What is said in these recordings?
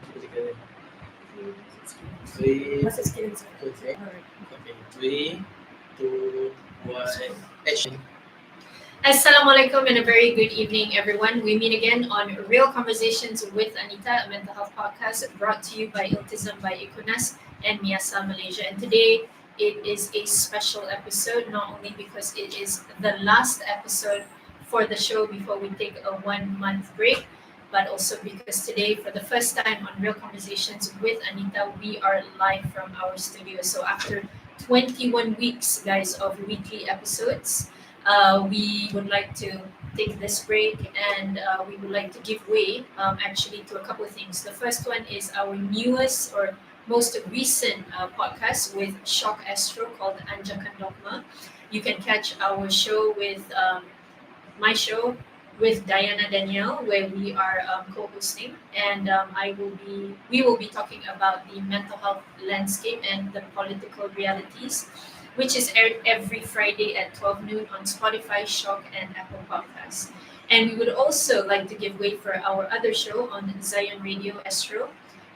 Ketika three, Masa skill sir. okay, Alright. okay, 3, 2, 1, action. Assalamualaikum and a very good evening, everyone. We meet again on Real Conversations with Anita, a mental health podcast brought to you by Iltism by Ikunas and Miasa Malaysia. And today it is a special episode, not only because it is the last episode for the show before we take a 1 month break, but also because today, for the first time on Real Conversations with Anita, we are live from our studio. So after 21 weeks, guys, of weekly episodes, we would like to take this break and we would like to give way actually to a couple of things. The first one is our newest or most recent podcast with Shock Astro called Anjakan Dogma. You can catch our show with my show with Diana Danielle, where we are co-hosting, and we will be talking about the mental health landscape and the political realities, which is aired every Friday at 12 noon on Spotify, Shock, and Apple Podcasts. And we would also like to give way for our other show on Zion Radio Astro,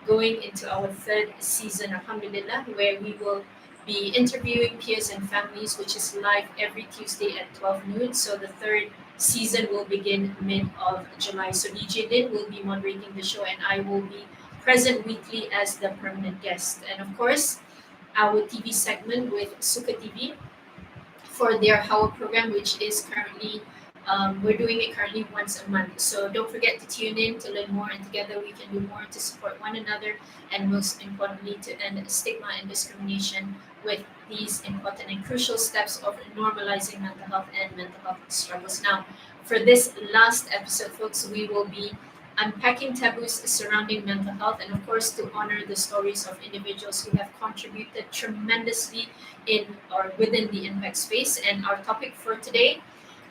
going into our third season, Alhamdulillah, where we will be interviewing peers and families, which is live every Tuesday at 12 noon. So the third season will begin mid of July. So DJ Din will be moderating the show, and I will be present weekly as the permanent guest. And of course, our TV segment with Suka TV for their How program, which is currently we're doing it currently once a month. So don't forget to tune in to learn more, and together we can do more to support one another, and most importantly, to end stigma and discrimination with these important and crucial steps of normalizing mental health and mental health struggles. Now, for this last episode, folks, we will be unpacking taboos surrounding mental health, and of course, to honor the stories of individuals who have contributed tremendously in or within the impact space. And our topic for today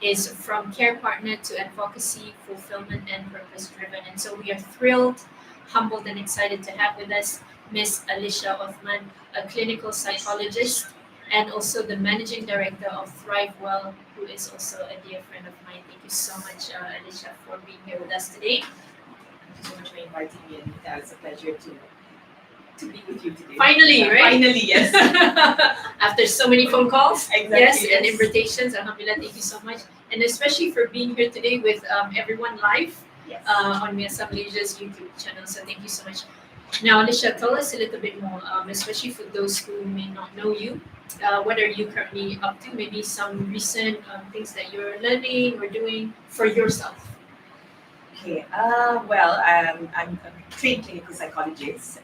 is from care partner to advocacy, fulfillment, and purpose driven. And so we are thrilled, humbled, and excited to have with us Miss Alicia Othman, a clinical psychologist and also the managing director of Thrive Well, who is also a dear friend of mine. Thank you so much, Alicia, for being here with us today. Thank you so much for inviting me, and it's a pleasure to be with you today. Finally, Yeah, right? Finally, yes. After so many phone calls, Exactly, yes, and yes. invitations. Alhamdulillah, thank you so much. And especially for being here today with everyone live Yes. on Miasa Malaysia's YouTube channel. So thank you so much. Now, Alicia, tell us a little bit more, especially for those who may not know you. What are you currently up to? Maybe some recent things that you're learning or doing for yourself. Okay. I'm a trained clinical psychologist.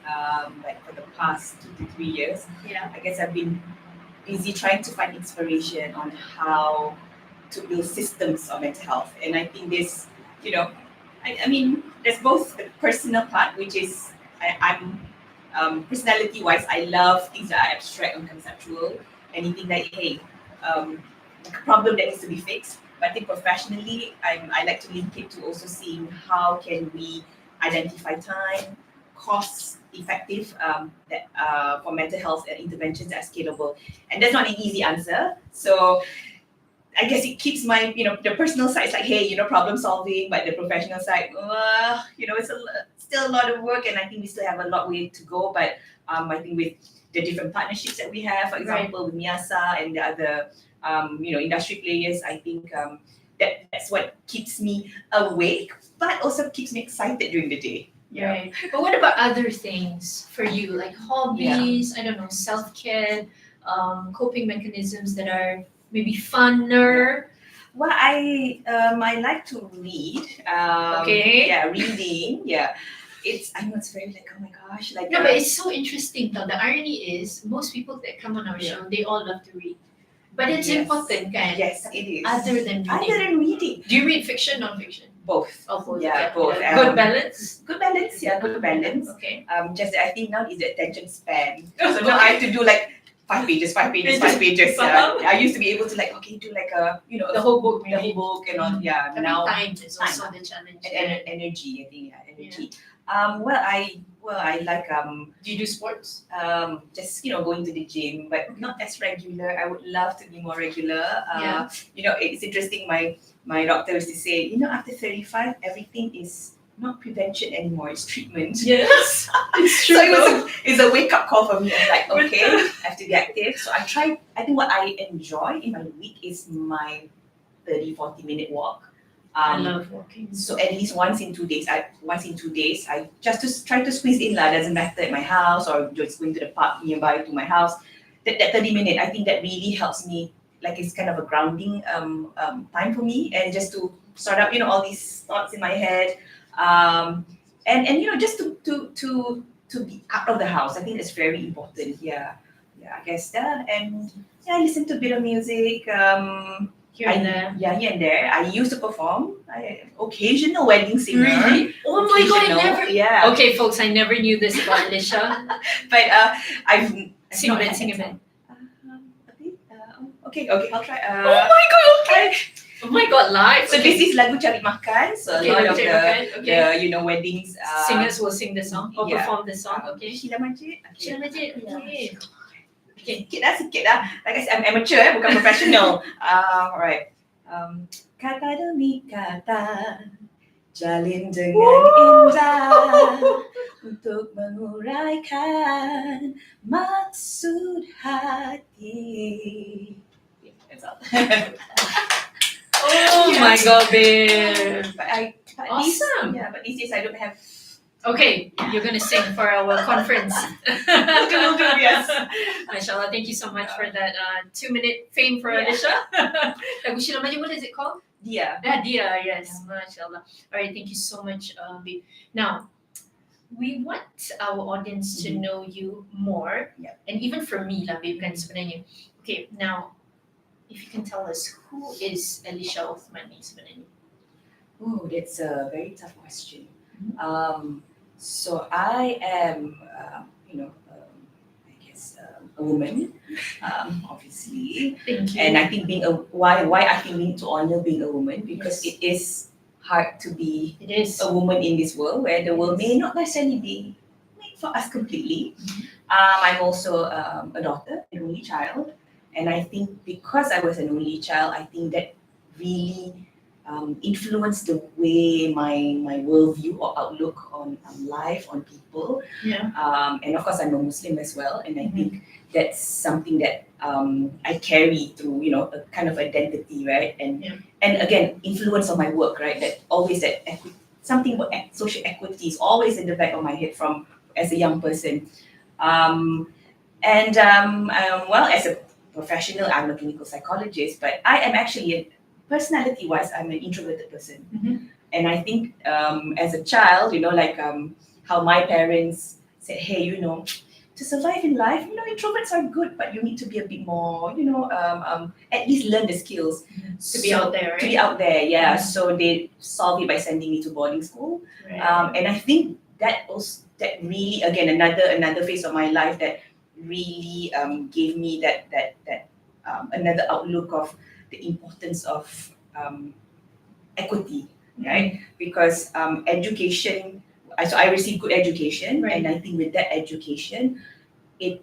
Like for the past 2 to 3 years, Yeah. I guess I've been busy trying to find inspiration on how to build systems of mental health. And I think this, I mean, there's both the personal part, which is I'm personality-wise, I love things that are abstract and conceptual. Anything like, hey, like a problem that needs to be fixed. But I think professionally, I like to link it to also seeing how can we identify time, cost effective for mental health and interventions that are scalable. And that's not an easy answer. So I guess it keeps my, the personal side is like, hey, problem solving, but the professional side, it's still a lot of work, and I think we still have a lot way to go. But I think with the different partnerships that we have, for example, with Miasa and the other, industry players, I think that's what keeps me awake, but also keeps me excited during the day. Yeah. Right. But what about other things for you, like hobbies? I don't know, self care, coping mechanisms that are maybe funner. Well, I like to read. Okay. Yeah, reading. Yeah, I know it's very like, oh my gosh, like No, but it's so interesting though. The irony is most people that come on our show, they all love to read. But it's Yes. important, kan? Yes, it is. Other than reading. Do you read fiction, non-fiction? Both. Oh, both. Yeah, both. Good balance. Good balance. Yeah, good balance. Okay. Just that I think now is the attention span. So now I have to do like 5 pages. Yeah. I used to be able to like do like a The whole book, the whole book and all. Yeah, But now time is also the challenge. energy. I think energy. I like Do you do sports? just going to the gym, but not as regular. I would love to be more regular. Yeah. It's interesting. My doctor used to say, after 35, everything is not prevention anymore, it's treatment. Yes, it's true. So it's a wake up call for me. I'm like, okay, I have to be active. So I think what I enjoy in my week is my 30-40 minute walk. I love walking. So at least once in 2 days, I just to try to squeeze in lah. Doesn't matter at my house or just going to the park nearby to my house. That 30 minute, I think that really helps me. Like it's kind of a grounding time for me, and just to sort out all these thoughts in my head, and just to be out of the house. I think that's very important. Yeah, I guess that, and I listen to a bit of music. Here and there. Yeah, here and there. I used to perform. Occasional wedding singer. Really? Oh my god, I Occasional, never. Yeah. Okay, folks, I never knew this about Alicia. But I've Sing a not bit, had sing a that bit. time. A bit. Okay, I'll try. Oh my god, okay. Oh my god, live. So this is lagu Cari Makan. So Okay, a lot lagu of Cari Makan, okay. the weddings. Singers will sing the song or yeah. perform the song. Okay. Sheila Majid. Sheila Majid. Okay. Okay. Sikit dah. Like I said, I'm amateur, bukan professional. Alright. Kata demi kata, jalin dengan indah untuk menguraikan maksud hati. That's all. Oh my god, babe. But Awesome. but these days I don't have. Okay, you're gonna sing for our conference. We'll do, yes. Mashallah, thank you so much for that 2-minute fame for Alicia. Lagu Sheila Majid, what is it called? Dia. Dia, yes. Mashallah. Alright, thank you so much, babe. Now, we want our audience to know you more. Yeah. And even for me lah, babe, kan sebenarnya. Okay, now, if you can tell us, who is Alicia Othmani sebenarnya? Oh, that's a very tough question. So I am, I guess a woman, obviously, Thank you. and I think why I think we need to honor being a woman, because Yes. it is hard to be It is. a woman in this world where the world may not necessarily be made for us completely. Mhm. I'm also a daughter, an only child, and I think because I was an only child, I think that really influenced the way my worldview or outlook on life, on people. Yeah. And of course, I'm a Muslim as well, and I Mhm. think that's something that I carry through, a kind of identity, right? And Yeah. and again, influence on my work, right? That always something about social equity is always in the back of my head from as a young person. Well, as a professional, I'm a clinical psychologist, but I am actually personality-wise, I'm an introverted person. Mhm. And I think as a child, how my parents said, hey, to survive in life, introverts are good, but you need to be a bit more, at least learn the skills. To be out there, right? To be out there, yeah. Mhm. So they solved it by sending me to boarding school. Right. And I think that really, again, another phase of my life that really gave me that another outlook of the importance of equity, right? Because education, so I received good education, Right. and I think with that education, it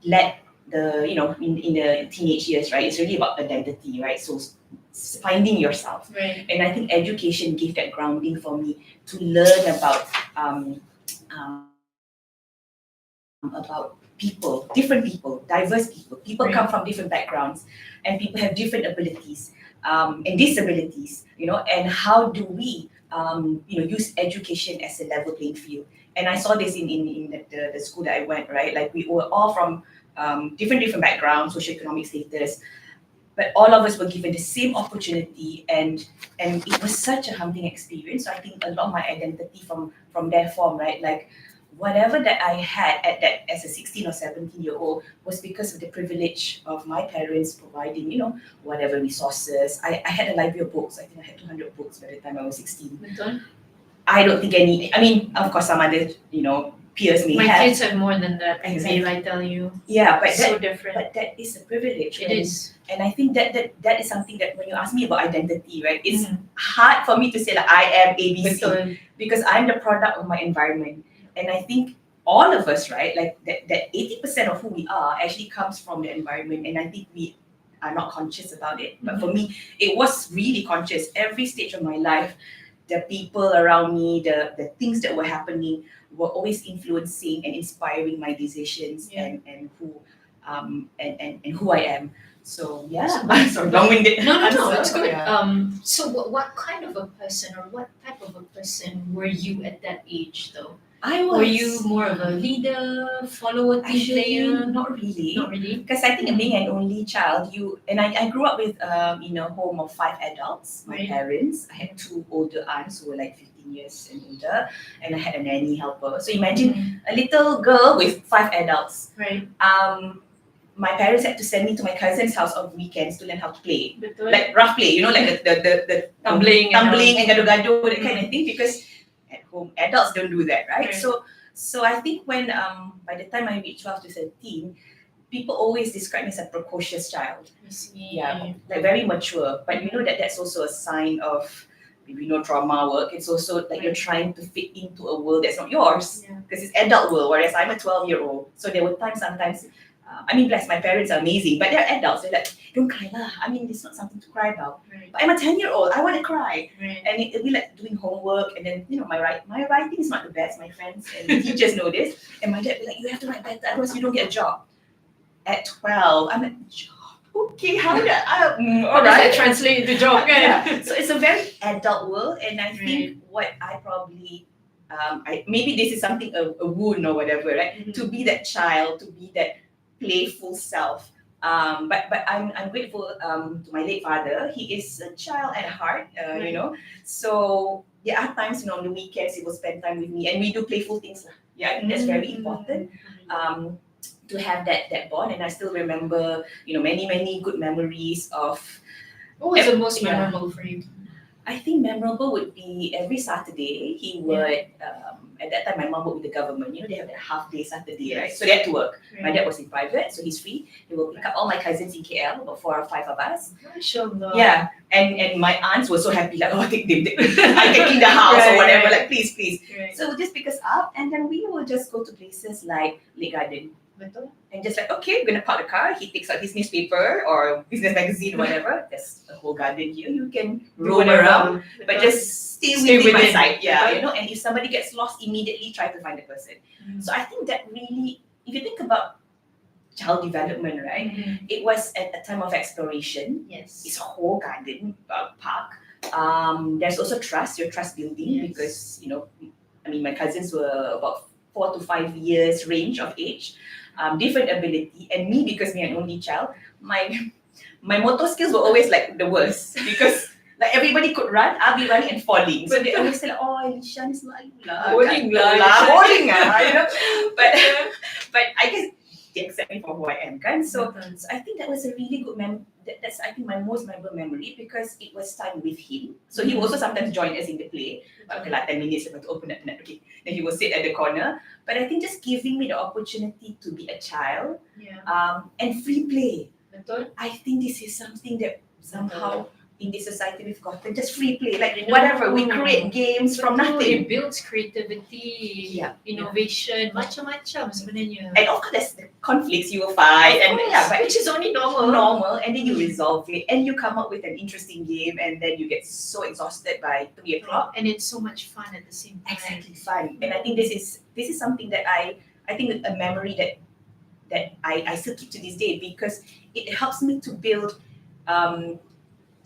led in the teenage years, right? It's really about identity, right? So finding yourself. Right. And I think education gave that grounding for me to learn about people, different people, diverse people. People Right. come from different backgrounds, and people have different abilities and disabilities. And how do we use education as a level playing field? And I saw this in the school that I went, right? Like we were all from different backgrounds, socioeconomic status, but all of us were given the same opportunity, and it was such a humbling experience. So I think a lot of my identity from there form, right? Like whatever that I had at that as a 16 or 17-year-old was because of the privilege of my parents providing, whatever resources. I had a library of books. I think I had 200 books by the time I was 16. Betul. I don't think of course some other, peers may My have. kids have more than that. Exactly. Babe, I tell you. Yeah, but So different. that is a privilege. It is. And I think that is something that when you ask me about identity, right, it's Mhm. hard for me to say that I am ABC Betul. because I'm the product of my environment. And I think all of us, right, like that 80% of who we are actually comes from the environment. And I think we are not conscious about it. But for me, it was really conscious. Every stage of my life, the people around me, the things that were happening were always influencing and inspiring my decisions Yeah. and who and who I am. So yeah, So- sorry, long-winded No, answer. it's good. Yeah. So what kind of a person or what type of a person were you at that age though? I was Were you more of a leader, follower, team actually player? not really. Not really. Because I think being an only child, I grew up with in a home of 5 adults. My Right. parents, I had 2 older aunts who were like 15 years and older, and I had a nanny helper. So imagine a little girl with 5 adults. Right. My parents had to send me to my cousin's house on weekends to learn how to play, Betul. like rough play, like the Tumbling and tumbling all. and gado-gado, that kind of thing. Because at home, adults don't do that, right? Right. So I think when by the time I reached 12 to 13, people always describe me as a precocious child. I see. Yeah, like very mature. But you know that's also a sign of maybe no trauma work. It's also like you're trying to fit into a world that's not yours Yeah. because it's adult world, whereas I'm a 12-year-old. So there were times sometimes. Bless my parents are amazing, but they're adults. They're like, don't cry lah. It's not something to cry about. Right. But I'm a 10-year-old. I want to cry. Right. And it'll be like doing homework, and then my writing is not the best. My friends and the teachers know this, and my dad be like, you have to write better, otherwise you don't get a job. At 12, I'm like, job? Okay, how did How all does that right. translate into job? Yeah. So it's a very adult world, and I think what I probably maybe this is something a wound or whatever, right? Mhm. To be that child, to be that playful self. But I'm grateful to my late father. He is a child at heart, So there are times, on the weekends he will spend time with me, and we do playful things. Yeah, I think that's very important. To have that bond, and I still remember, many good memories of. What was the most Yeah. memorable for you? I think memorable would be every Saturday he would. At that time, my mom worked with the government. They have that half day Saturday, right? So they had to work. My dad was in private, so he's free. He will pick up all my cousins in KL, about 4 or 5 of us. Mashallah. Yeah, and my aunts were so happy, like, oh, take them. I'm taking the house or whatever, like, please. Right. So we'll just pick us up, and then we will just go to places like Lake Garden. Betul. And just like, okay, we're gonna park the car. He takes out his newspaper or business magazine, whatever. There's a whole garden here. You can roam around, but just stay within my sight. Yeah, and if somebody gets lost, immediately try to find the person. So I think that really, if you think about child development, right? It was at a time of exploration. Yes. It's a whole garden park. There's also trust, your trust building, because my cousins were about 4 to 5 years range of age, different ability, and me, because me an only child, my motor skills were always like the worst because like everybody could run, I'll be running and falling. So they always say, oh, Elisha is like Bowling lah. But I guess they accept me for who I am, kan? So I think that was a really good that's I think my most memorable memory, because it was time with him. So he will also sometimes join us in the play. Okay, like 10 minutes to open that. Okay, then he will sit at the corner. But I think just giving me the opportunity to be a child, and free play. Betul. I think this is something that somehow in this society we've gotten, just free play, like whatever. We create games from nothing. It builds creativity, innovation, macam-macam sebenarnya. And of course, there's the conflicts you will fight, but which is only normal. and then you resolve it, and you come up with an interesting game, and then you get so exhausted by 3 o'clock. And it's so much fun at the same time. Exactly, fun. And I think this is something that I think a memory that I still keep to this day, because it helps me to build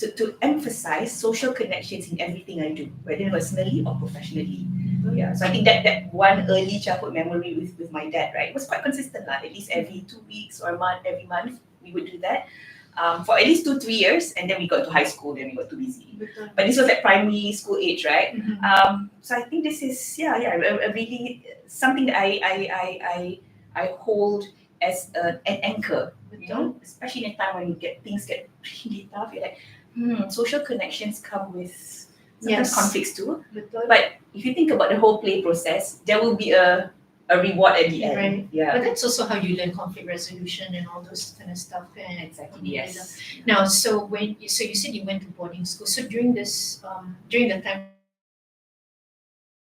to emphasize social connections in everything I do, whether personally or professionally. Yeah, so I think that one early childhood memory with my dad, right, was quite consistent lah. At least every 2 weeks or every month we would do that for at least 2-3 years, and then we got to high school, then we got too busy. But this was at primary school age, right? So I think this is a really something that I hold as an anchor, especially in a time when things get really tough. You're like, social connections come with sometimes conflicts too. But if you think about the whole play process, there will be a reward at the end. Right. Yeah. But that's also how you learn conflict resolution and all those kind of stuff. And Exactly. Yes. Now, so you said you went to boarding school. So during the time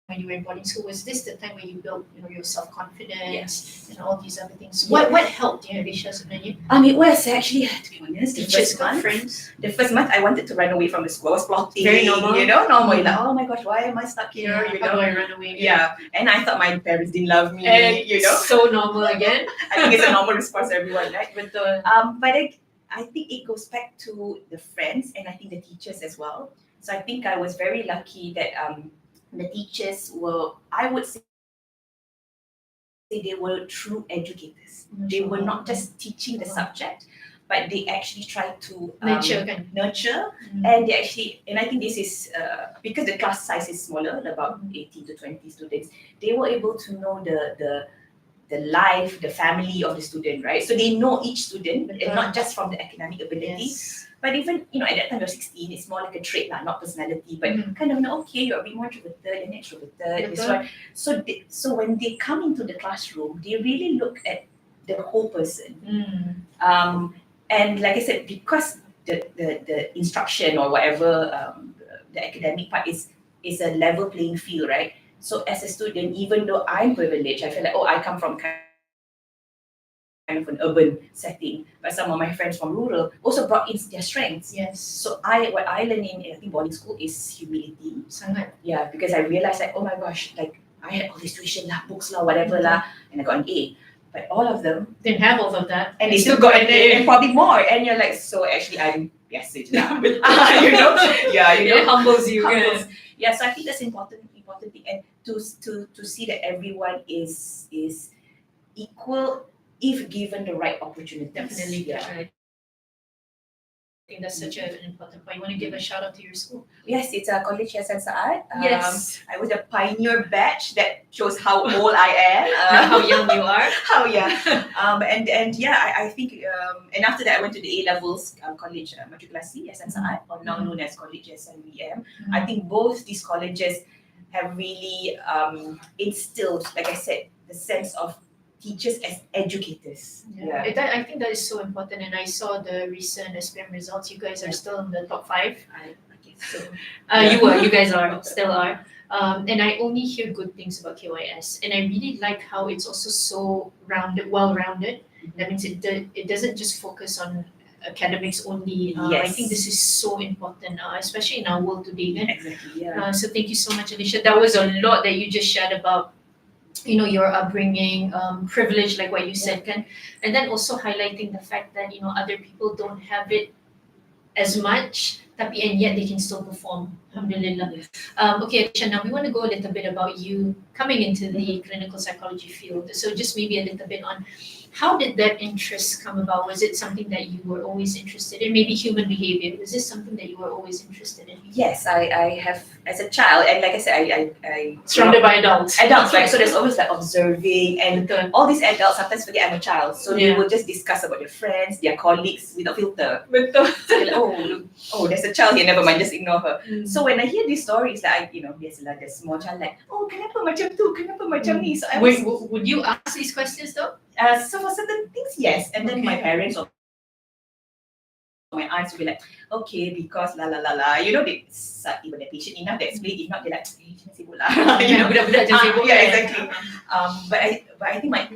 when you were in boarding school, was this the time where you built, your self-confidence Yes. and all these other things? What helped you, Alicia, sebenarnya? It was actually, to be honest, Teachers, friends. the first month I wanted to run away from the school. I was plotting. Very normal. Normal. Like, oh my gosh, why am I stuck here? How do I run away? Yeah. And I thought my parents didn't love me, So normal again. I think it's a normal response to everyone, right? Betul. But I think it goes back to the friends and I think the teachers as well. So I think I was very lucky that the teachers were, I would say they were true educators. They were not just teaching the subject, but they actually tried to nurture and they actually, and I think this is because the class size is smaller, about 18 to 20 students, they were able to know the life, the family of the student, right? So they know each student and not just from the academic ability, but even, at that time you're 16, it's more like a trait, not personality, but kind of, okay, you're a bit more introverted and extroverted, this one. So when they come into the classroom, they really look at the whole person. And like I said, because the instruction or whatever, the academic part is a level playing field, right? So as a student, even though I'm privileged, I feel like, I come from kind of an urban setting, but some of my friends from rural also brought in their strengths. Yes. So what I learned in I think boarding school is humility. Sangat. Yeah, because I realized like, oh my gosh, like I had all this tuition books whatever and I got an A. But all of them didn't have all of that. And they still got an A and probably more. And you're like, so actually I'm biasa je lah. It humbles you. Yeah, so I think that's important thing, and to see that everyone is equal if given the right opportunities. Definitely. I think that's such an important point. You want to give a shout out to your school? Yes, it's a College Hasan Saad. Yes. I was a pioneer batch. That shows how old I am. How young you are. And I think and after that I went to the A-levels college Matrikulasi Hasan Saad, or now known as College SNVM. I think both these colleges have really instilled, like I said, the sense of teachers as educators. I think that is so important, and I saw the recent SPM results. You guys are still in the top 5. I guess so. You guys still are. And I only hear good things about KYS, and I really like how it's also so well-rounded. That means it doesn't just focus on academics only. I think this is so important, especially in our world today. Exactly. So thank you so much, Alicia. That was a lot that you just shared about your upbringing, privilege, like what you said, Ken, and then also highlighting the fact that other people don't have it as much, and yet they can still perform. Alhamdulillah. Okay, Alicia, now we want to go a little bit about you coming into the clinical psychology field. So just maybe a little bit on how did that interest come about? Was it something that you were always interested in? Maybe human behavior. Was this something that you were always interested in? Yes, I have as a child, and like I said, I surrounded by adults. Right? So there's always like observing, and all these adults sometimes forget I'm a child, so they will just discuss about their friends, their colleagues without filter. So like, there's a child here, never mind, just ignore her. So when I hear these stories, like biasalah, the small child like, kenapa macam tu, kenapa macam ni. So would you ask these questions though? So for certain things, yes, and then my parents or my aunts will be like, okay, because la la la la, they even they're patient enough to explain. If not, they're like, jangan sibuk lah. Budak-budak jangan sibuk. Exactly. But I think my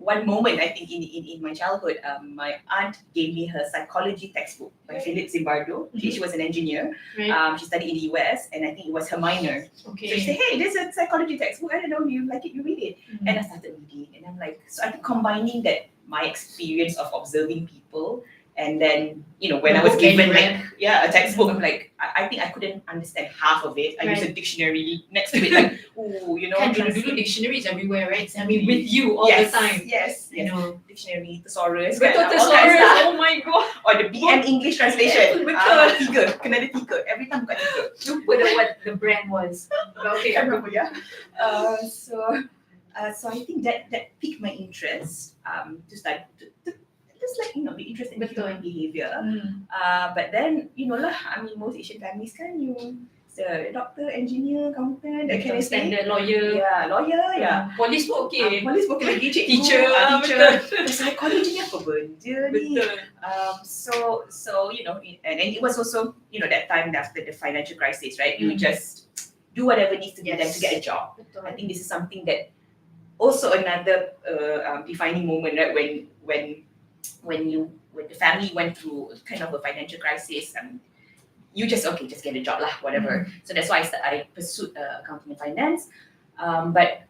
one moment, I think in my childhood, my aunt gave me her psychology textbook by Philip Zimbardo. She was an engineer. Right. She studied in the US, and I think it was her minor. Okay. So she said, hey, there's a psychology textbook. I don't know, you like it, you read it. And I started reading, and I'm like, so I think combining that, my experience of observing people, and then when I was given a textbook, I'm like, I think I couldn't understand half of it. I used a dictionary next to it, like, dulu dictionaries everywhere, right? I mean, with you all the time. Yes. Dictionary, thesaurus, thesaurus. Oh my god. Or the BM English translation. Tiga, kena ada tiga. Every time buka tiga. Lupa what the brand was. Okay, I remember, So I think that piqued my interest to start to just like be interested in human behavior. But then I mean, most Asian families kan, the doctor, engineer, accountant, that kind of standard lawyer. Lawyer. Police pun okay. Police pun okay lagi, teacher. Psychology ni apa benda ni? So and it was also that time after the financial crisis, right? You just do whatever needs to be done Yes. to get a job. Betul. I think this is something that also another defining moment, right? When the family went through kind of a financial crisis, you just get a job lah, whatever. So that's why I pursued accounting and finance. But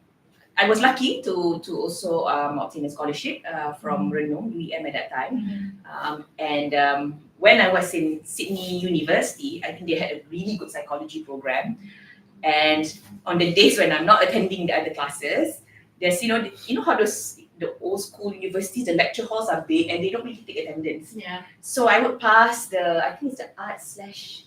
I was lucky to also obtain a scholarship from Renung UEM at that time. And when I was in Sydney University, I think they had a really good psychology program. And on the days when I'm not attending the other classes, there's how the old school universities, the lecture halls are big and they don't really take attendance. Yeah. So I would pass I think it's the arts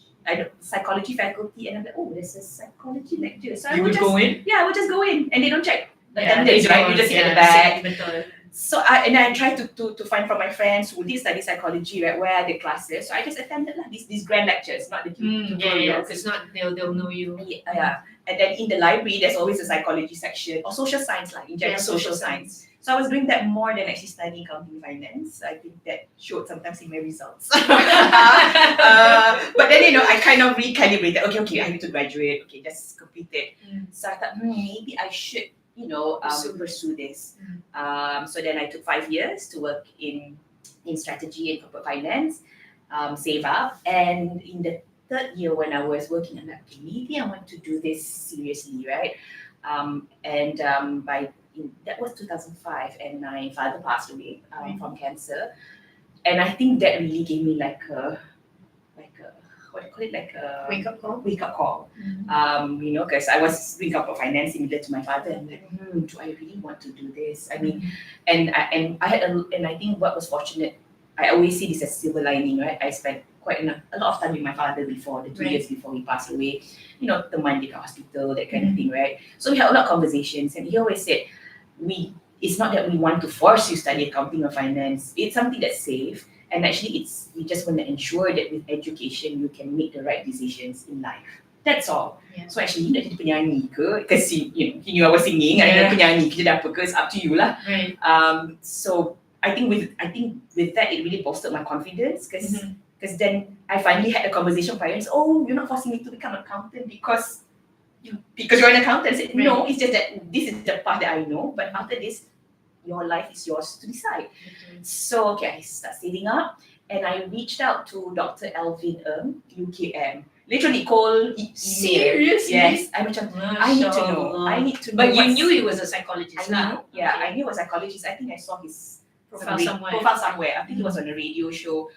/ psychology faculty, and I'm like, oh, there's a psychology lecture. So I would just go in? I would just go in, and they don't check Yeah, attendance, right? You just sit at the back. Betul. So I tried to find from my friends who did study psychology, right, where are the classes. So I just attended these grand lectures, not the tutorials. Yeah. Because not they'll know you. Yeah. And then in the library, there's always a psychology section or social science, like in general, social science. So I was doing that more than actually studying accounting finance. I think that showed sometimes in my results. But then, I kind of recalibrated. Okay, I need to graduate. Okay, just complete it. So I thought, maybe I should, pursue this. So then I took 5 years to work in strategy and corporate finance, save up. And in the third year when I was working, I'm like, okay, maybe I want to do this seriously, right? That was 2005, and my father passed away from cancer, and I think that really gave me like a what do you call it, like a Wake up call. Because I was doing corporate finance similar to my father, and like, do I really want to do this? I mean, and I think what was fortunate, I always see this as silver lining, right? I spent quite a lot of time with my father before the 2 years before he passed away. The Monday hospital, that kind of thing, right? So we had a lot of conversations, and he always said, it's not that we want to force you to study accounting or finance. It's something that's safe, and actually we just want to ensure that with education you can make the right decisions in life. That's all. Yeah. So actually, you nak jadi penyanyi ke? Because he knew I was singing. I nak penyanyi ke jadi apa ke? It's up to you lah. Right. So I think with that, it really bolstered my confidence, because then I finally had a conversation with parents. Oh, you're not forcing me to become an accountant because you're an accountant. I said, no, it's just that this is the path that I know, but after this, your life is yours to decide. So I start saving up, and I reached out to Dr. Alvin Ng, UKM. Literally call email. Seriously? Yes. I need to know. But you knew he was a psychologist, I knew he was a psychologist. I think I saw his profile somewhere. I think he was on a radio show.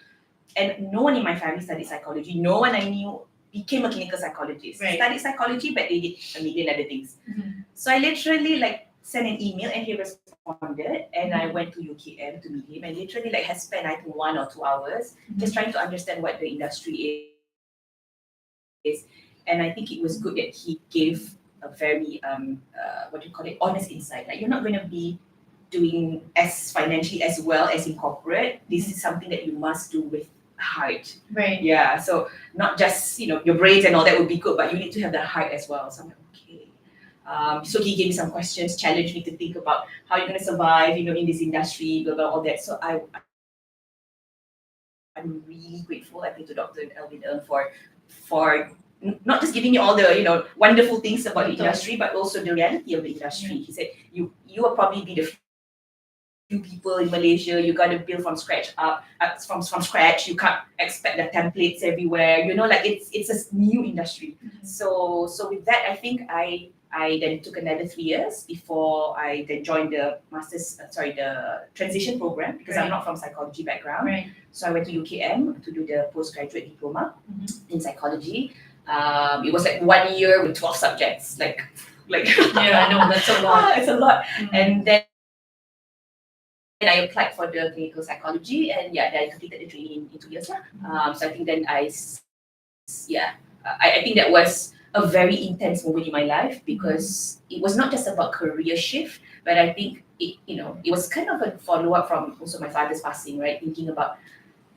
And no one in my family studied psychology. No one I knew became a clinical psychologist. Studied psychology, but they did a million other things. So I literally sent an email, and he responded, and I went to UKM to meet him, and literally had spent I think 1 or 2 hours just trying to understand what the industry is. And I think it was good that he gave a very honest insight. Like, you're not going to be doing as financially as well as in corporate. This is something that you must do with heart. Right. Yeah. So not just your brains and all that would be good, but you need to have the heart as well. So I'm like, okay. So he gave me some questions, challenged me to think about how you're going to survive, in this industry, blah blah, all that. So I'm really grateful, I think, to Dr. Alvin Ng for not just giving me all the wonderful things about the industry, but also the reality of the industry. He said, you will probably be the few people in Malaysia. You got to build from scratch up, from scratch. You can't expect the templates everywhere. It's a new industry. So with that, I think I then took another 3 years before I then joined the the transition program, because I'm not from psychology background. Right. So I went to UKM to do the postgraduate diploma in psychology. It was 1 year with 12 subjects. Yeah, I know, that's a lot. It's a lot. And then I applied for the clinical psychology, and then I completed the training in 2 years. So I think then I think that was a very intense moment in my life, because it was not just about career shift, but I think it was kind of a follow-up from also my father's passing, right? Thinking about,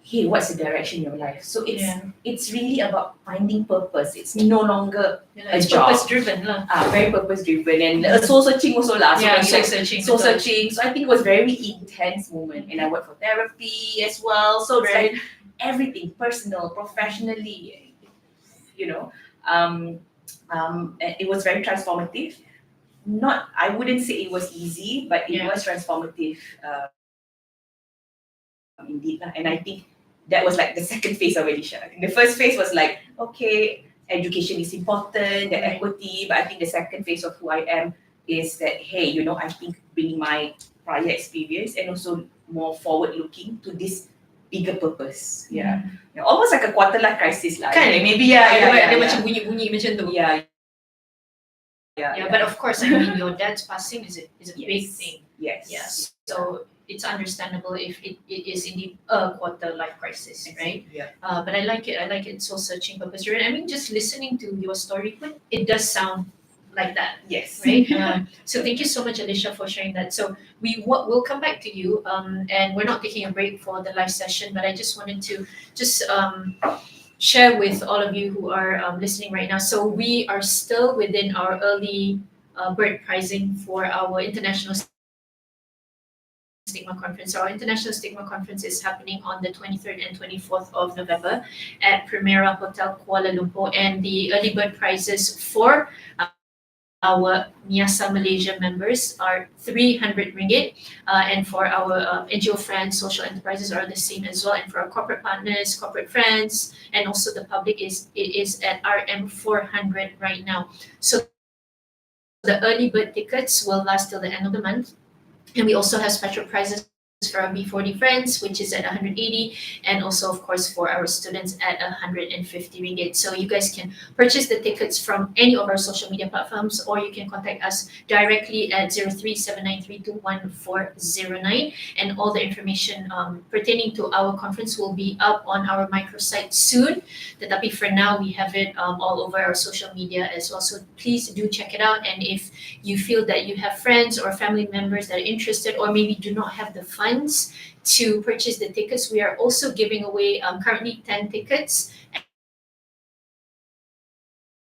hey, what's the direction in your life? So it's really about finding purpose. It's no longer a job. Purpose-driven lah. Very purpose-driven, and soul searching also lah. Soul searching. Soul searching. So I think it was a very intense moment, and I worked for therapy as well. So it's like everything, personal, professionally, it was very transformative. Not, I wouldn't say it was easy, but it Yeah. was transformative indeed. And I think that was like the second phase of Alicia. I think the first phase was like, okay, education is important, the Right. equity, but I think the second phase of who I am is that, hey, I think bringing my prior experience and also more forward looking to this bigger purpose. Yeah. Almost like a quarter life crisis lah. Kan? Okay, maybe Dia macam bunyi-bunyi macam tu. yeah. Yeah, but of course, I mean, your dad's passing is a big Yes. thing. Yes. Yes. So it's understandable if it is indeed a quarter life crisis, right? Yeah. But I like it. I like it. So searching purpose. I mean, just listening to your story, it does sound like that, Yes. right? So thank you so much, Alicia, for sharing that. So we'll come back to you, and we're not taking a break for the live session, but I just wanted to share with all of you who are listening right now. So we are still within our early bird pricing for our International Stigma Conference. Our International Stigma Conference is happening on the 23rd and 24th of November at Primera Hotel Kuala Lumpur, and the early bird prizes for our Miasa Malaysia members are 300 ringgit, and for our NGO friends, social enterprises are the same as well, and for our corporate partners, corporate friends, and also the public it is at RM 400 right now. So the early bird tickets will last till the end of the month, and we also have special prizes for our B40 friends, which is at 180, and also of course for our students at 150 ringgit. So you guys can purchase the tickets from any of our social media platforms, or you can contact us directly at 0379321409, and all the information pertaining to our conference will be up on our microsite soon. Tetapi for now we have it all over our social media as well, so please do check it out. And if you feel that you have friends or family members that are interested, or maybe do not have the funds to purchase the tickets, we are also giving away currently 10 tickets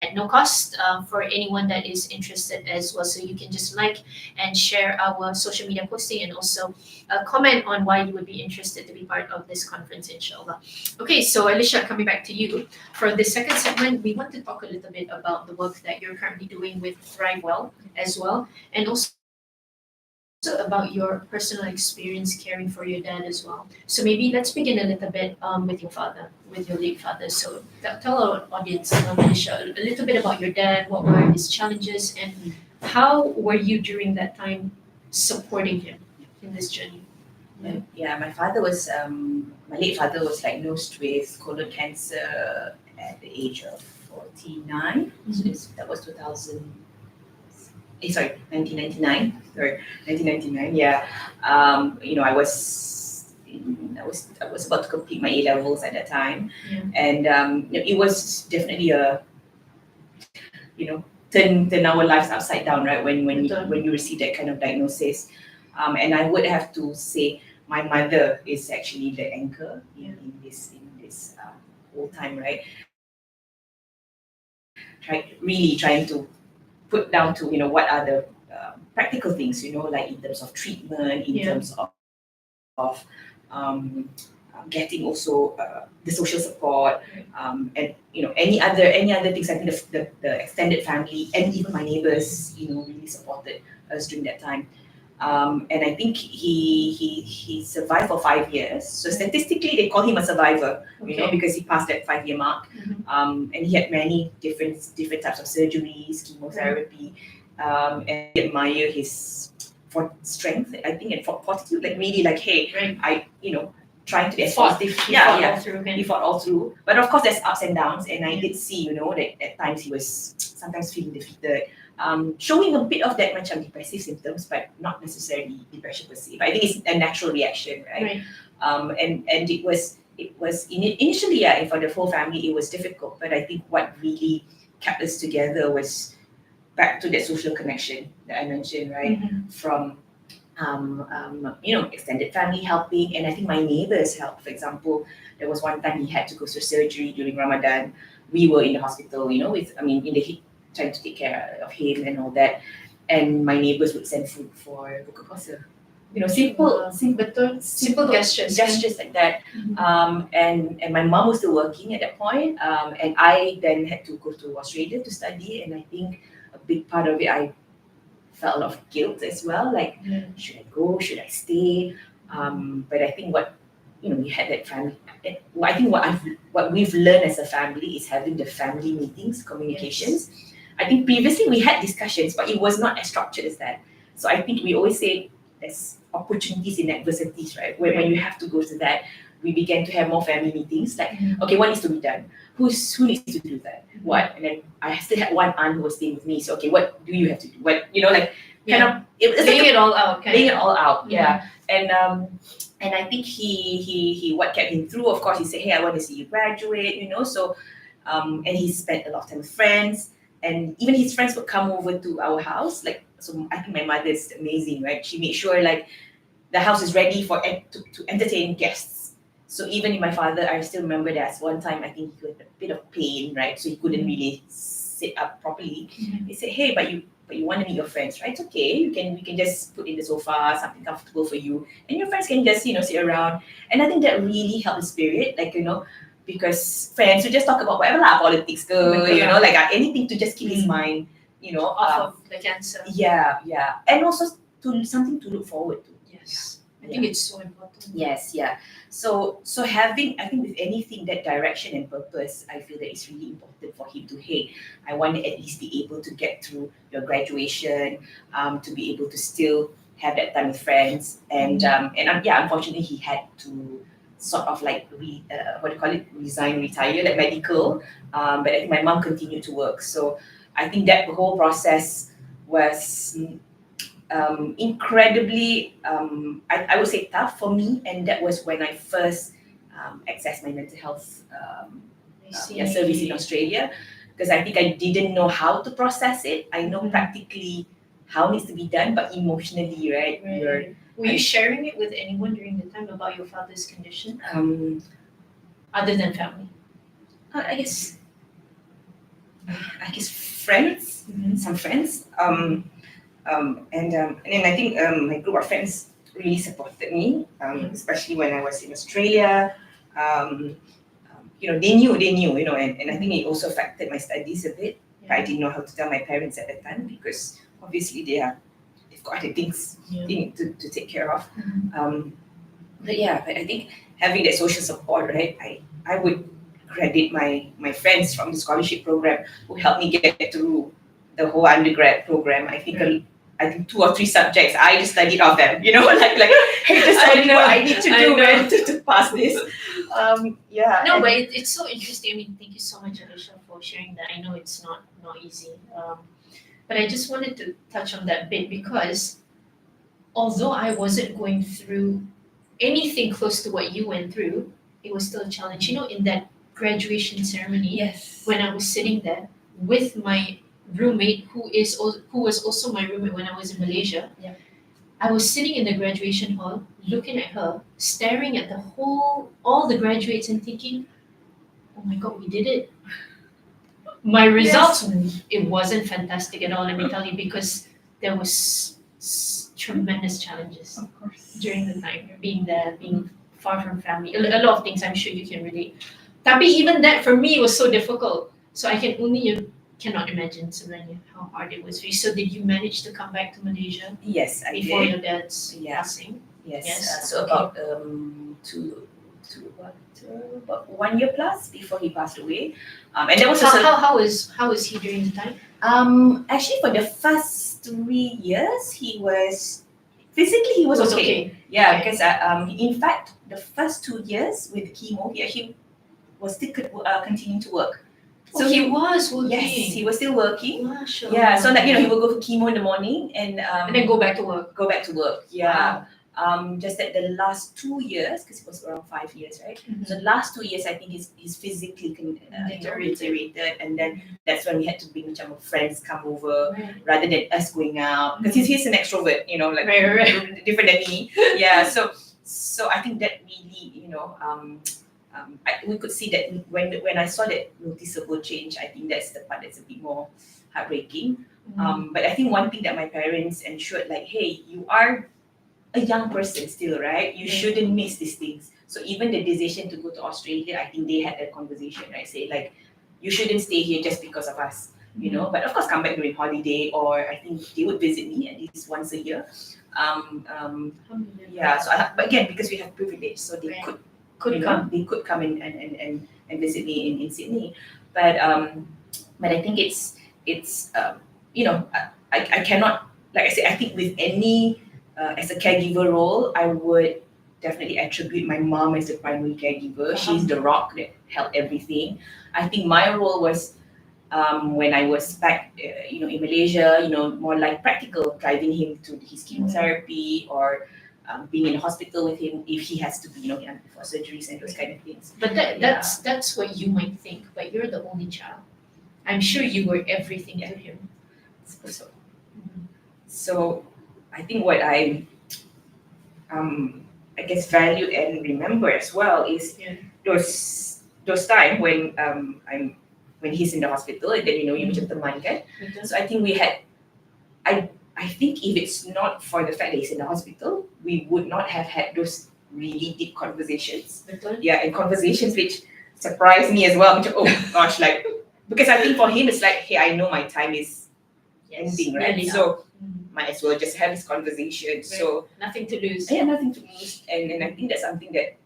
at no cost for anyone that is interested as well. So you can just like and share our social media posting, and also comment on why you would be interested to be part of this conference, inshallah. Okay, so Alicia, coming back to you. For the second segment, we want to talk a little bit about the work that you're currently doing with Thrive Well as well, and also about your personal experience caring for your dad as well. So maybe let's begin a little bit with your father, with your late father. So tell our audience, Manisha, a little bit about your dad. What were his challenges, and how were you during that time supporting him in this journey? Yeah, my father was my late father was diagnosed with colon cancer at the age of 49. So that was 1999. Sorry, 1999. Yeah, I was about to complete my A levels at that time, and it was definitely a turn our lives upside down, right? When you receive that kind of diagnosis, and I would have to say my mother is actually the anchor in this whole time, right? Trying to put down to what are the practical things, like in terms of treatment, in terms of getting also the social support, and any other things. I think the extended family and even my neighbors really supported us during that time. And I think he survived for 5 years. So statistically, they call him a survivor, because he passed that 5-year mark. And he had many different types of surgeries, chemotherapy, and I admire his strength, I think, and fortitude. Like really, like, hey, I trying to be as positive. He fought all through. But of course, there's ups and downs, and I did see, that at times he was sometimes feeling defeated. Showing a bit of that macam depressive symptoms, but not necessarily depression per se. But I think it's a natural reaction, right? And it was initially, for the whole family, it was difficult. But I think what really kept us together was back to that social connection that I mentioned, right? From extended family helping, and I think my neighbors helped. For example, there was one time he had to go through surgery during Ramadan. We were in the hospital, in the heat, trying to take care of him and all that. And my neighbors would send food for buka puasa. Simple gestures. gestures like that. And my mom was still working at that point, and I then had to go to Australia to study, and I think a big part of it, I felt a lot of guilt as well, like should I go, should I stay? But I think we had that family. I think what we've learned as a family is having the family meetings, communications. I think previously we had discussions, but it was not as structured as that. So I think we always say there's opportunities in adversities, right? When you have to go to that, we began to have more family meetings. Like, okay, what needs to be done? Who needs to do that? What? And then I still had one aunt who was staying with me. So okay, what do you have to do? What kind of it's laying like it all out. laying it all out. Yeah. And I think he what kept him through, of course, he said, hey, I want to see you graduate, so and he spent a lot of time with friends, and even his friends would come over to our house. Like, so I think my mother is amazing, right? She made sure like the house is ready to entertain guests. So even in my father, I still remember that one time I think he had a bit of pain, right? So he couldn't really sit up properly. They said, hey, but you want to meet your friends, right? It's okay. We can just put in the sofa, something comfortable for you, and your friends can just sit around. And I think that really helped the spirit, like because friends would just talk about whatever politics, like anything to just keep his mind, Off of the cancer. Yeah, and also something to look forward to. Yes. I think it's so important. Yes, yeah. So having, I think with anything that direction and purpose, I feel that it's really important for him to, hey, I want to at least be able to get through your graduation, to be able to still have that time with friends, and unfortunately he had to sort of like resign, retire, like medical. But I think my mom continued to work. So I think that whole process was incredibly, I would say, tough for me, and that was when I first accessed my mental health service in Australia, because I think I didn't know how to process it. I know practically how it needs to be done, but emotionally, right? Were you sharing it with anyone during the time about your father's condition, other than family? I guess friends, some friends. And then I think my group of friends really supported me, especially when I was in Australia. They knew, and I think it also affected my studies a bit. But I didn't know how to tell my parents at that time, because obviously they've got other things they need to take care of. But I think having that social support, right? I would credit my friends from the scholarship program who helped me get through the whole undergrad program. I think 2 or 3 subjects I just studied off them, like hey, just tell me what I need to do, man, to pass this. No, but it's so interesting. I mean, thank you so much, Alicia, for sharing that. I know it's not easy, but I just wanted to touch on that bit, because although I wasn't going through anything close to what you went through, it was still a challenge. In that graduation ceremony, Yes. when I was sitting there with my roommate, who was also my roommate when I was in Malaysia. Yeah. I was sitting in the graduation hall, looking at her, staring at all the graduates, and thinking, "Oh my God, we did it!" My results, it wasn't fantastic at all. Let me tell you, because there was tremendous challenges Of course. during the time, being there, being far from family. A lot of things I'm sure you can relate. Tapi even that for me was so difficult. So I cannot imagine, Sebenarnya, how hard it was for you. So did you manage to come back to Malaysia Yes, I before did. your dad's passing? Yes. So about about 1 year plus before he passed away, and that was How was he during the time? actually for the first 3 years he was physically okay. Yeah, Okay. because in fact the first 2 years with chemo he actually was still continuing to work. So he was working. Yes, he was still working. Mashallah. Yeah, so he would go for chemo in the morning and then go back to work. Yeah. Just that the last 2 years, because it was around 5 years, right? So the last 2 years, I think he's physically deteriorated, and then that's when we had to bring friends come over rather than us going out, because he's an extrovert, different than me. Yeah, so I think that really, we could see that when I saw that noticeable change, I think that's the part that's a bit more heartbreaking. But I think one thing that my parents ensured, like, hey, you are a young person still, right? You shouldn't miss these things. So even the decision to go to Australia, I think they had that conversation, right? Say like, you shouldn't stay here just because of us, you know. But of course, come back during holiday, or I think they would visit me at least once a year. Yeah. So, but again, because we have privilege, so they Right. could come. They could come and visit me in Sydney. But I think it's you know, I cannot, like I said, I think with any as a caregiver role, I would definitely attribute my mom as the primary caregiver. She's the rock that held everything. I think my role was when I was back, in Malaysia, more like practical, driving him to his chemotherapy or being in the hospital with him if he has to be, for surgeries and those kind of things. But that's what you might think, but you're the only child. I'm sure you were everything to him. So I think what I guess value and remember as well is those time when when he's in the hospital and then you macam teman kan. So I think we had I think if it's not for the fact that he's in the hospital, we would not have had those really deep conversations. Betul. Yeah, and conversations which surprised me as well. Macam, oh gosh, like because I think for him it's like, hey, I know my time is ending, right? Really So might as well just have this conversation. Right. So nothing to lose. Yeah, nothing to lose. And I think that's something that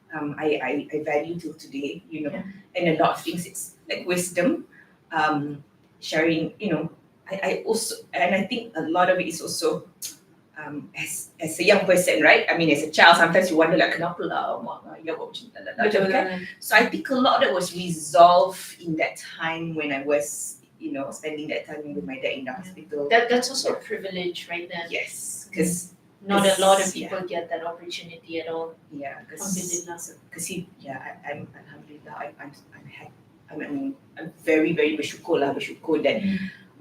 I value till today, and a lot of things it's like wisdom, sharing, I also, and I think a lot of it is also as a young person, right? I mean, as a child, sometimes you wonder like, kenapa lah, mak ayah buat macam ni, kan? So I think a lot of that was resolved in that time when I was, spending that time with my dad in the hospital. That's also a privilege, right? Then Yes, because not a lot of people get that opportunity at all. Yeah, because I'm alhamdulillah, I'm very very bersyukur that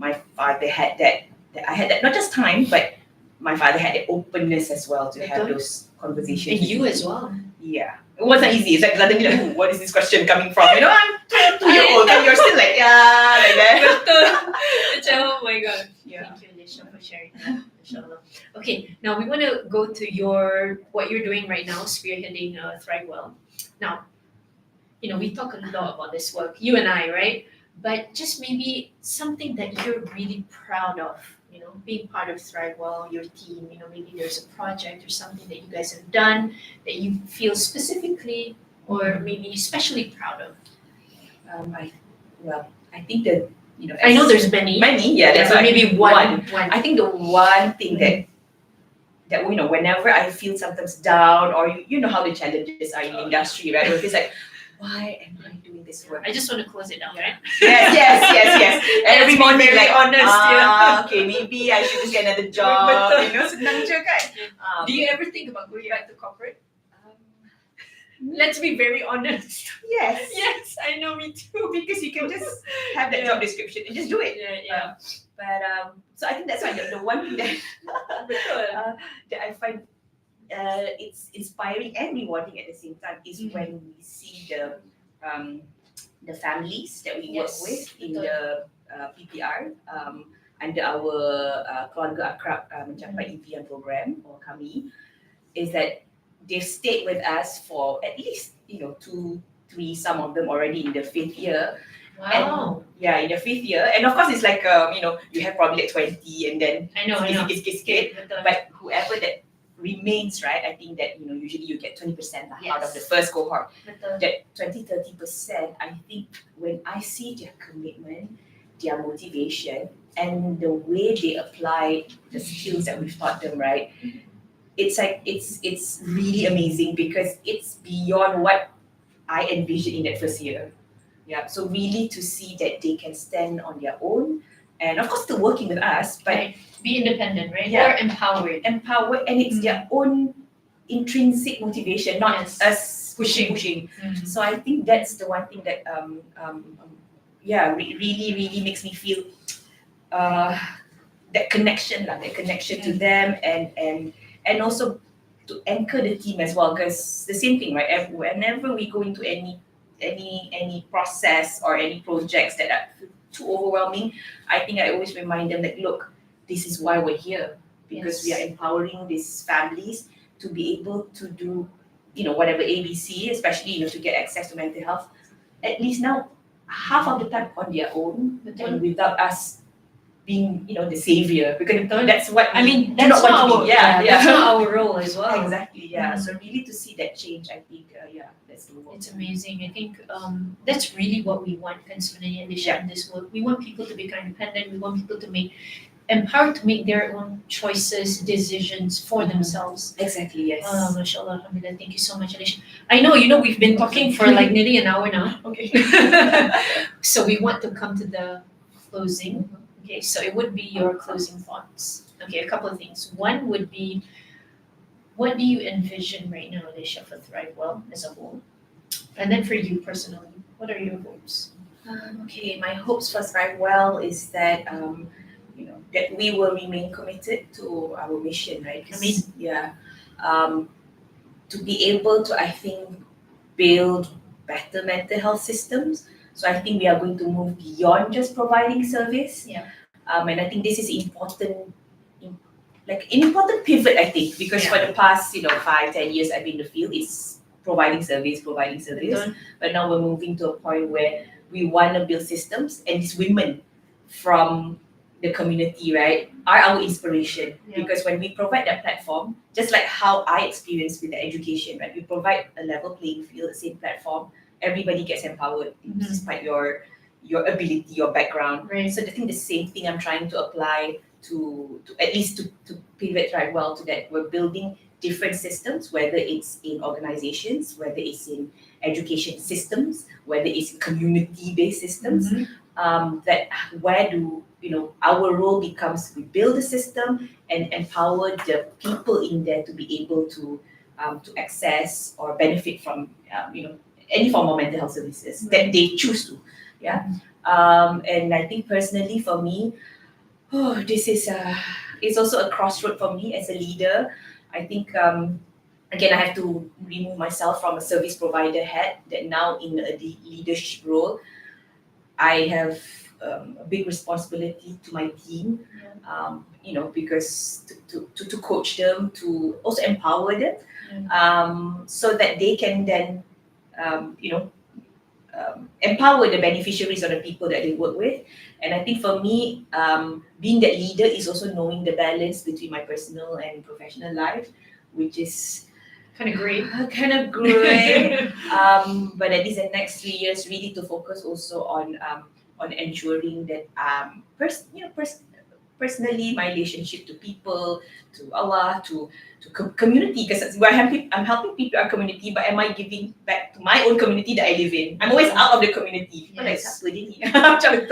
my father had that I had that, not just time, but my father had the openness as well to have those conversations. And you as well. Yeah, it wasn't easy. It's like suddenly like, "Ooh, what is this question coming from?" I'm 22-year-old and you're still like, yeah, like that. Oh my god. Yeah. Thank you, Alicia, for sharing that. Inshallah. Okay, now we want to go to what you're doing right now, spearheading ThriveWell. Now, we talk a lot about this work, you and I, right? But just maybe something that you're really proud of, being part of ThriveWell, your team, maybe there's a project or something that you guys have done that you feel specifically or maybe especially proud of. I think that, I know there's many. Yeah, that's but maybe one. I think the one thing that whenever I feel sometimes down, or you know how the challenges are in the industry, right? Where it's like, why am I doing this work? I just want to close it down, right? Yes. Every morning, very like, honest, okay, maybe I should just get another job. Senang je kan? Do you ever think about going back to corporate? Let's be very honest. Yes. Yes, I know, me too. Because you can just have that job description and just do it. Yeah. But so I think that's why the one thing that that I find it's inspiring and rewarding at the same time is when we see the families that we work with in the PPR under our Keluarga Akrab Mencapai Impian program, or kami, is that they've stayed with us for at least 2, 3, some of them already in the 5th year. Wow. And, in the 5th year, and of course it's like you have probably like 20, and then I know. But whoever that remains, right? I think that usually you get 20% out of the first cohort. That 20-30%, I think when I see their commitment, their motivation, and the way they apply the skills that we've taught them, right? It's like it's really amazing because it's beyond what I envisioned in that first year. Yeah. So really to see that they can stand on their own, and of course still working with us, but be independent, right? Yeah. Or empowered, and it's their own intrinsic motivation, not us pushing. So I think that's the one thing that really makes me feel that connection to them, and also to anchor the team as well, because the same thing, right? Whenever we go into any process or any projects that are too overwhelming, I think I always remind them that, look, this is why we're here. because we are empowering these families to be able to do, whatever ABC, especially, to get access to mental health, at least now, half of the time on their own, and without us being, the savior, because that's what I mean, do that's not want not to our be. Yeah, that's not our role as well. Exactly, yeah. Mhm. So really to see that change, I think, that's the work. It's amazing. I think that's really what we want, Kansunan and Alicia, in this work. We want people to become independent. We want people to be empowered to make their own choices, decisions for themselves. Exactly, yes. Mashallah, alhamdulillah. Thank you so much, Alicia. I know, we've been talking for like nearly an hour now. Okay. So we want to come to the closing. Okay, so it would be your closing thoughts. Okay, a couple of things. One would be, what do you envision right now, Alicia, for Thrive Well as a whole? And then for you personally, what are your hopes? Okay, my hopes for Thrive Well is that that we will remain committed to our mission, right? 'Cause, Amazing. Yeah, to be able to, I think, build better mental health systems. So I think we are going to move beyond just providing service. Yeah. And I think this is important, like an important pivot, I think, because Yeah. for the past 5-10 years I've been in the field, it's providing service. Betul. But now we're moving to a point where we want to build systems, and these women from the community, right, are our inspiration. Yeah. Because when we provide that platform, just like how I experienced with the education, right, we provide a level playing field, the same platform, everybody gets empowered despite your ability, your background. Right. So I think the same thing I'm trying to apply to at least to pivot right well to that. We're building different systems, whether it's in organizations, whether it's in education systems, whether it's community-based systems, that where do our role becomes, we build a system and empower the people in there to be able to access or benefit from any form of mental health services that they choose to. And I think personally for me, this is it's also a crossroad for me as a leader. I think again I have to remove myself from a service provider hat, that now in a leadership role I have a big responsibility to my team, because to coach them, to also empower them, so that they can then empower the beneficiaries or the people that they work with. And I think for me, being that leader is also knowing the balance between my personal and professional life, which is Kind of great. kind of great. But at least the next 3 years, really to focus also on ensuring that personally, my relationship to people, to Allah, to community, because I'm helping people in our community, but am I giving back to my own community that I live in? I'm always out of the community. People like, Yes. "Siapa dia ni?" Macam,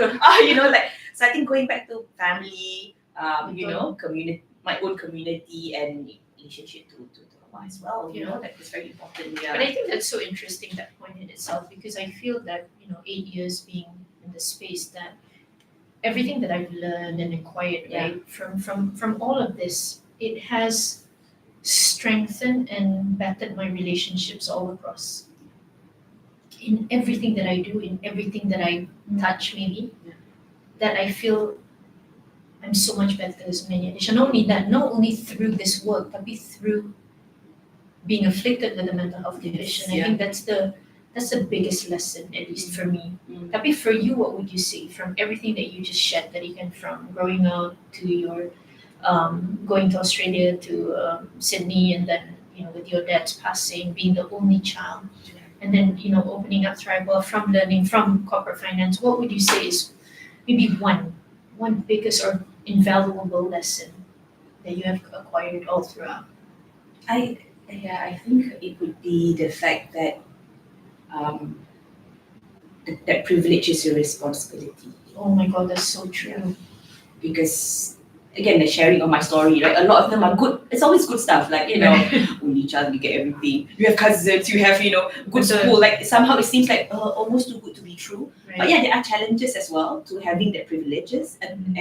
so I think going back to family, community, my own community and relationship to Allah as well. That is very important. Yeah. But I think that's so interesting, that point in itself, because I feel that 8 years being in the space, that everything that I've learned and acquired, right, from all of this, it has strengthened and bettered my relationships all across. In everything that I do, in everything that I touch, maybe, that I feel I'm so much better as a man. Not only that, not only through this work, but through being afflicted with a mental health condition. I think that's the biggest lesson, at least for me. Tapi for you, what would you say from everything that you just shared, that even from growing up to your going to Australia to Sydney, and then with your dad's passing, being the only child, and then opening up Thrive Well, from learning from corporate finance, what would you say is maybe one biggest or invaluable lesson that you have acquired all throughout? I think it would be the fact that that privilege is your responsibility. Oh my God, that's so true. Because again, the sharing of my story, right? A lot of them are good. It's always good stuff, like only child, you get everything. You have cousins, you have good school. Like somehow it seems like almost too good to be true. Right. But yeah, there are challenges as well to having that privileges, and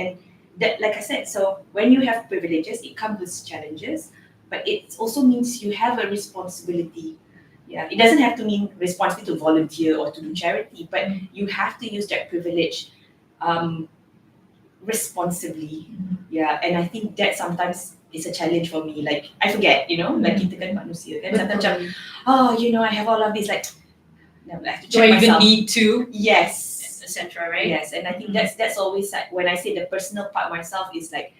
that, like I said, so when you have privileges, it comes with challenges, but it also means you have a responsibility. Yeah, it doesn't have to mean responsibility to volunteer or to do charity, but you have to use that privilege responsibly. Yeah, and I think that sometimes it's a challenge for me. Like I forget, like kita kan manusia kan. Sometimes macam, Betul. I have all of this, like I have to Do I check even myself. need to, Yes. etc. Right? Yes, and I think that's always like, when I say the personal part of myself is like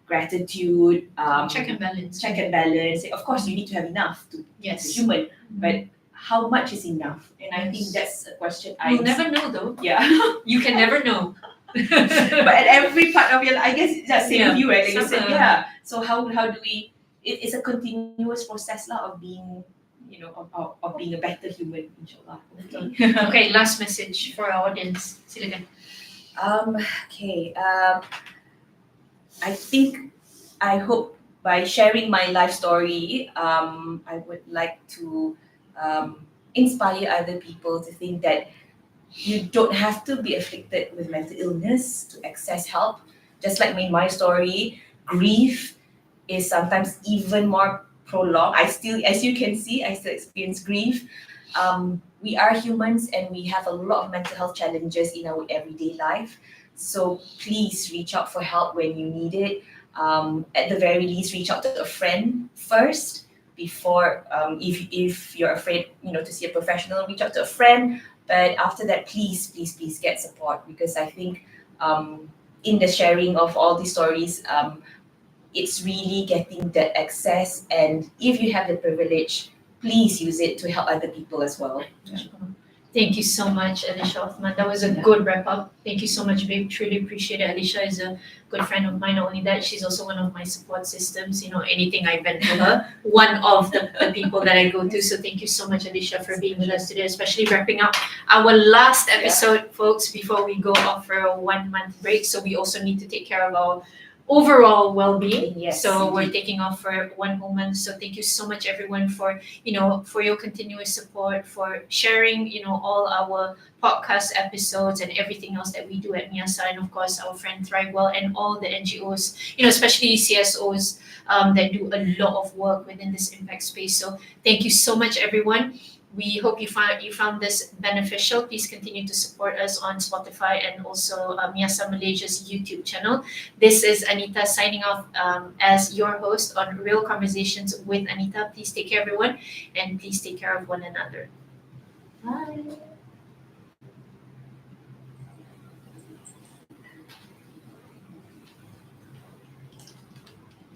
gratitude, Check and balance. check and balance. Of course, you need to have enough to be Yes. human, but how much is enough? And I think Yes. that's a question You'll never know though. Yeah. You can never know. But at every part of your life, I guess it's the same with you, right? Like you said, Sama. So how do we? It's a continuous process lah of being, of being a better human, inshallah. Okay, last message for our audience. Silakan. Okay. I hope by sharing my life story, I would like to inspire other people to think that you don't have to be afflicted with mental illness to access help. Just like in my story, grief is sometimes even more prolonged. As you can see, I still experience grief. We are humans and we have a lot of mental health challenges in our everyday life. So please reach out for help when you need it. At the very least, reach out to a friend first before, if you're afraid, to see a professional, reach out to a friend. But after that, please get support, because I think in the sharing of all these stories, it's really getting that access. And if you have the privilege, please use it to help other people as well. Thank you so much, Alicia Othman. That was a good wrap up. Thank you so much, babe. Truly appreciate it. Alicia is a good friend of mine. Not only that, she's also one of my support systems. Anything I vent to her, one of the people that I go to. So thank you so much, Alicia, for being with us today, especially wrapping up our last episode, folks, before we go off for a 1 month break. So we also need to take care of our overall well-being. Yes, so we're taking off for 1 whole month. So thank you so much, everyone, for for your continuous support, for sharing all our podcast episodes and everything else that we do at Miyasa, and of course our friend Thrivewell and all the NGOs, especially CSOs that do a lot of work within this impact space. So thank you so much, everyone. We hope you found this beneficial. Please continue to support us on Spotify and also Miyasa Malaysia's YouTube channel. This is Anita signing off as your host on Real Conversations with Anita. Please take care, everyone, and please take care of one another. Bye.